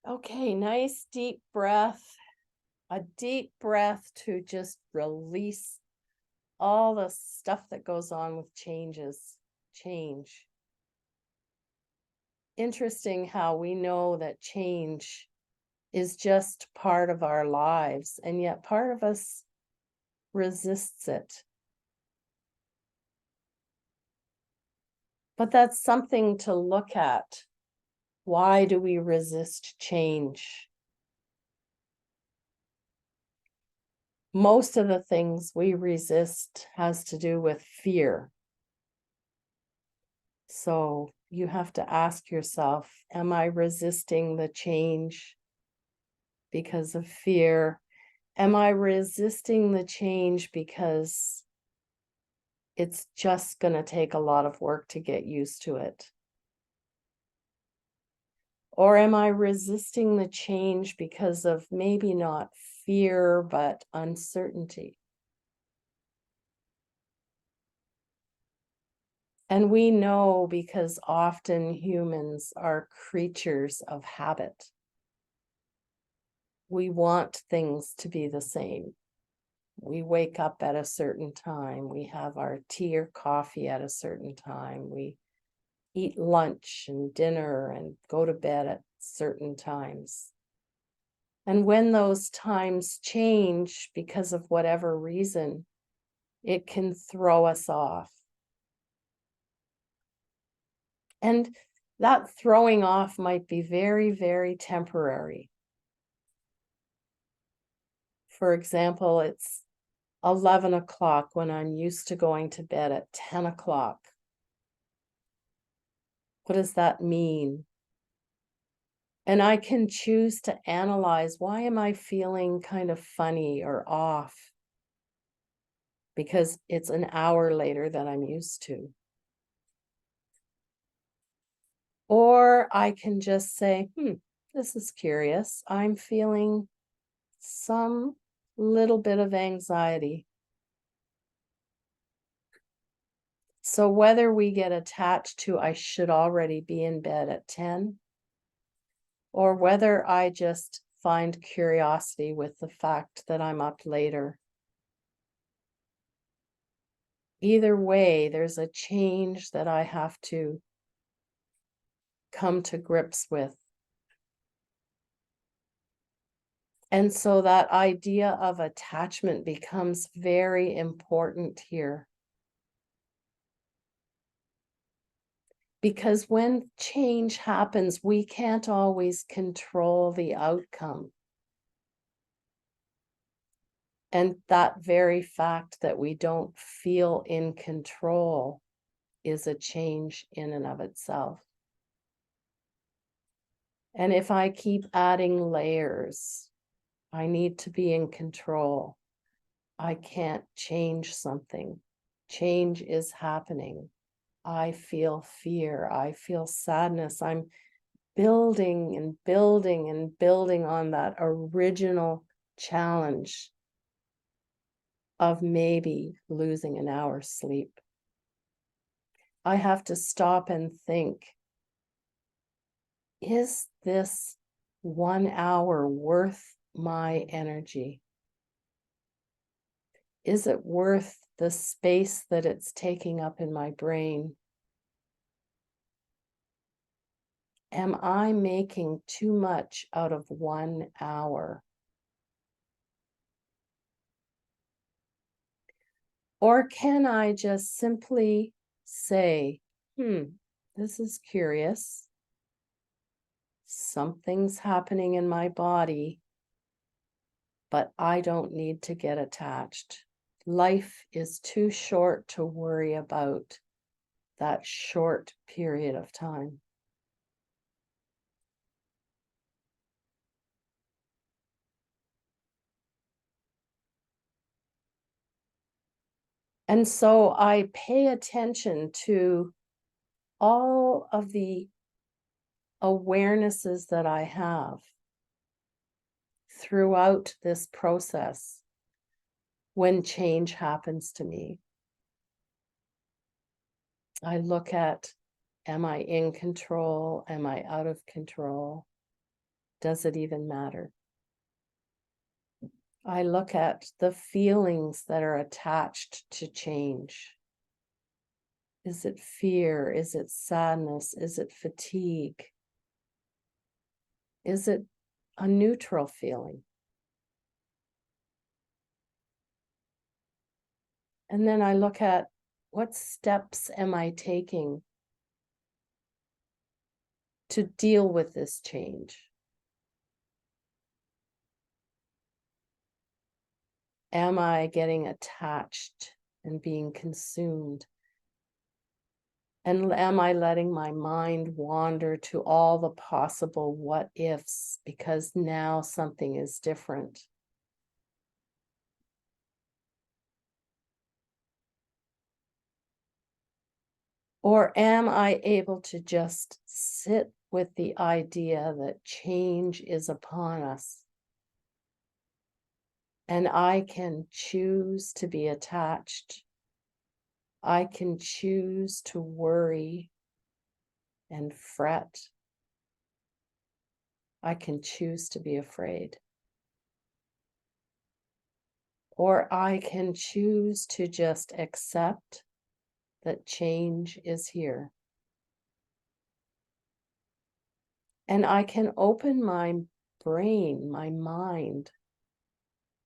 Okay, nice deep breath. A deep breath to just release all the stuff that goes on with change. Interesting how we know that change is just part of our lives, and yet part of us resists it. But that's something to look at. Why do we resist change? Most of the things we resist has to do with fear. So you have to ask yourself, am I resisting the change because of fear? Am I resisting the change because it's just going to take a lot of work to get used to it? Or am I resisting the change because of maybe not fear, but uncertainty? And we know because often humans are creatures of habit. We want things to be the same. We wake up at a certain time. We have our tea or coffee at a certain time. We eat lunch and dinner and go to bed at certain times. And when those times change because of whatever reason, it can throw us off. And that throwing off might be very, very temporary. For example, it's 11 o'clock when I'm used to going to bed at 10 o'clock. What does that mean? And I can choose to analyze, why am I feeling kind of funny or off? Because it's an hour later than I'm used to. Or I can just say, this is curious. I'm feeling some little bit of anxiety. So whether we get attached to I should already be in bed at 10, or whether I just find curiosity with the fact that I'm up later, either way, there's a change that I have to come to grips with. And so that idea of attachment becomes very important here. Because when change happens, we can't always control the outcome. And that very fact that we don't feel in control is a change in and of itself. And if I keep adding layers, I need to be in control. I can't change something. Change is happening. I feel fear. I feel sadness. I'm building and building and building on that original challenge of maybe losing an hour's sleep. I have to stop and think, is this 1 hour worth my energy? Is it worth the space that it's taking up in my brain? Am I making too much out of 1 hour? Or can I just simply say, this is curious. Something's happening in my body, but I don't need to get attached. Life is too short to worry about that short period of time. And so I pay attention to all of the awarenesses that I have throughout this process when change happens to me. I look at, am I in control? Am I out of control? Does it even matter? I look at the feelings that are attached to change. Is it fear? Is it sadness? Is it fatigue? Is it a neutral feeling? And then I look at what steps am I taking to deal with this change? Am I getting attached and being consumed? And am I letting my mind wander to all the possible what ifs because now something is different? Or am I able to just sit with the idea that change is upon us? And I can choose to be attached. I can choose to worry and fret. I can choose to be afraid. Or I can choose to just accept that change is here. And I can open my brain, my mind,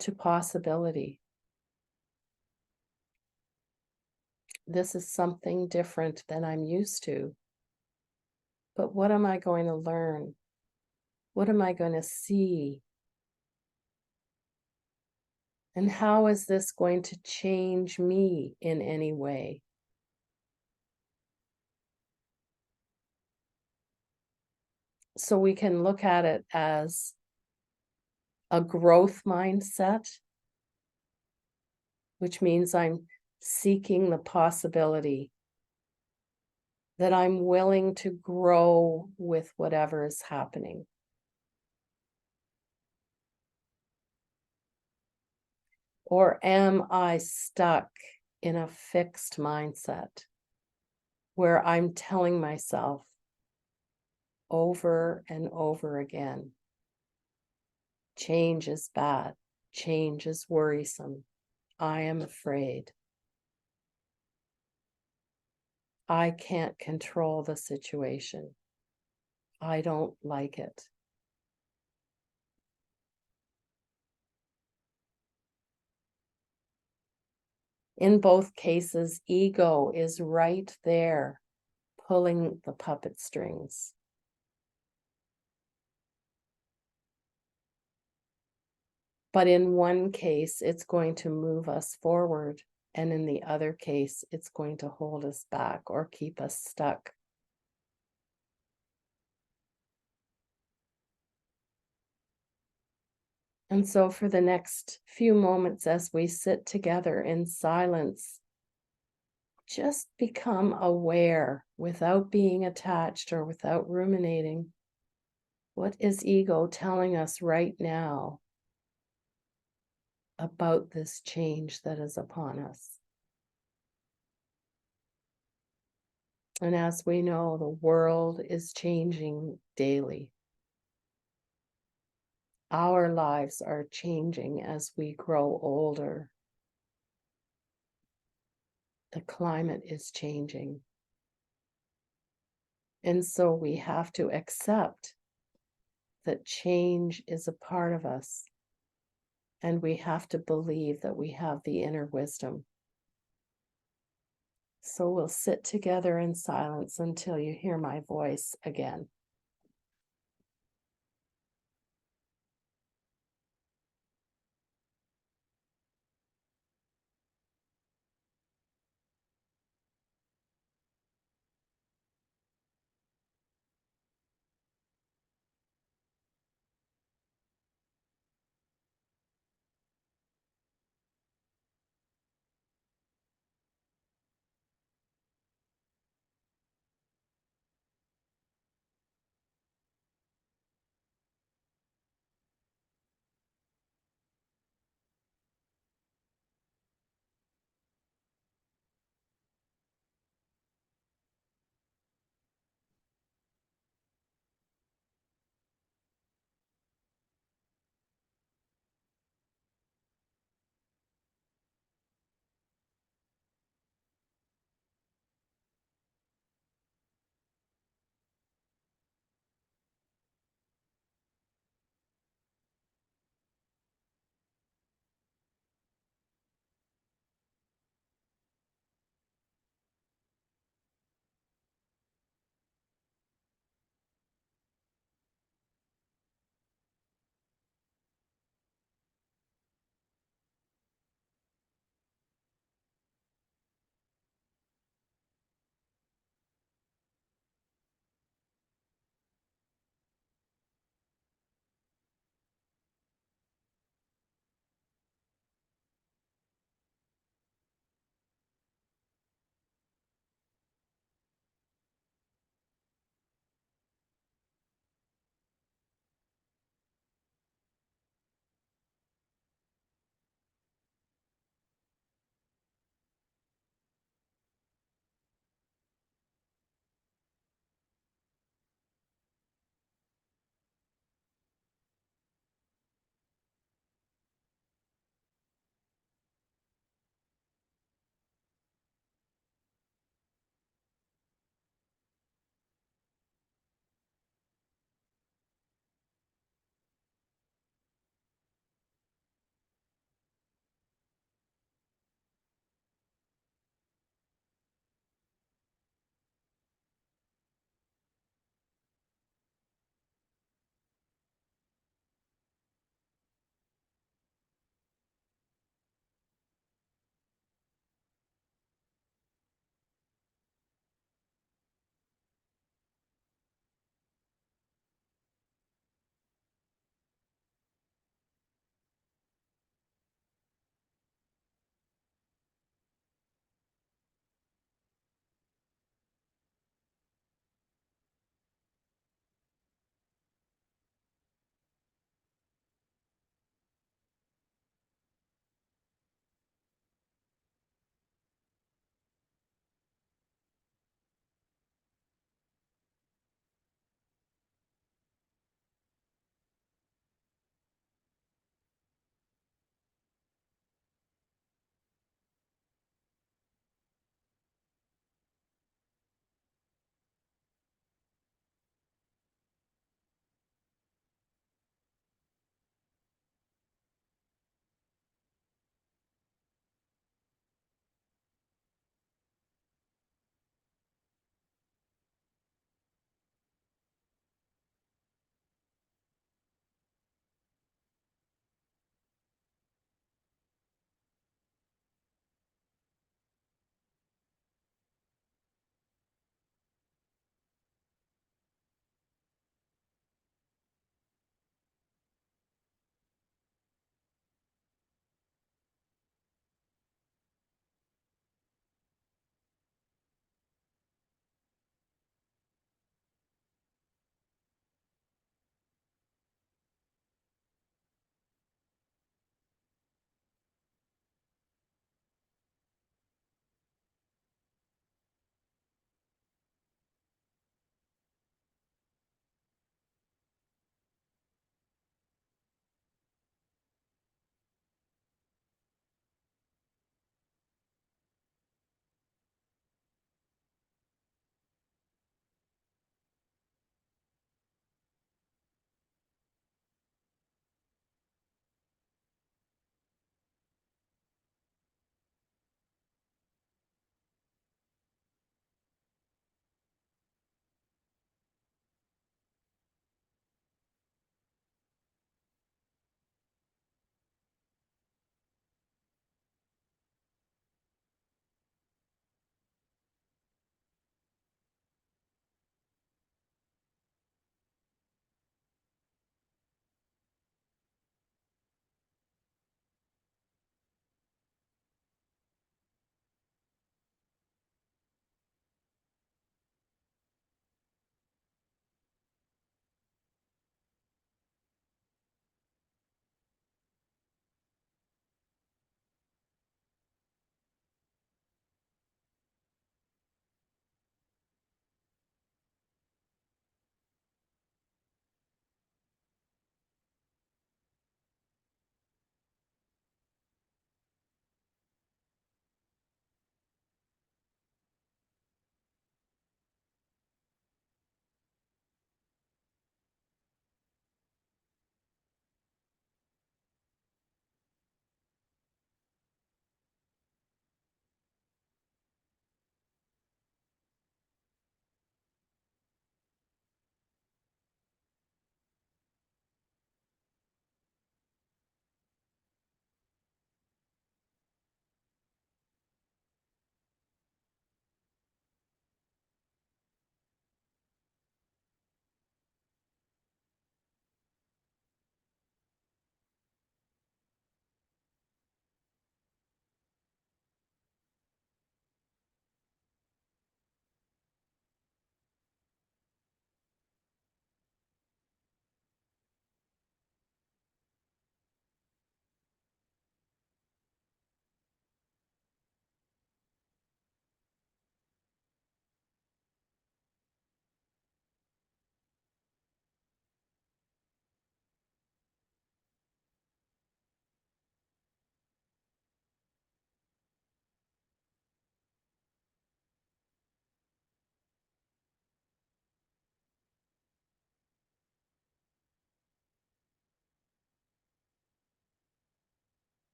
to possibility. This is something different than I'm used to. But what am I going to learn? What am I going to see? And how is this going to change me in any way? So we can look at it as a growth mindset, which means I'm seeking the possibility that I'm willing to grow with whatever is happening. Or am I stuck in a fixed mindset where I'm telling myself over and over again, change is bad, change is worrisome, I am afraid, I can't control the situation, I don't like it. In both cases, ego is right there, pulling the puppet strings. But in one case, it's going to move us forward. And in the other case, it's going to hold us back or keep us stuck. And so for the next few moments as we sit together in silence, just become aware without being attached or without ruminating. What is ego telling us right now about this change that is upon us? And as we know, the world is changing daily. Our lives are changing as we grow older. The climate is changing. And so we have to accept that change is a part of us. And we have to believe that we have the inner wisdom. So we'll sit together in silence until you hear my voice again.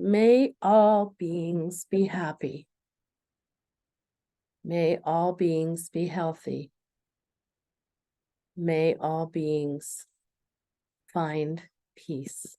May all beings be happy. May all beings be healthy. May all beings find peace.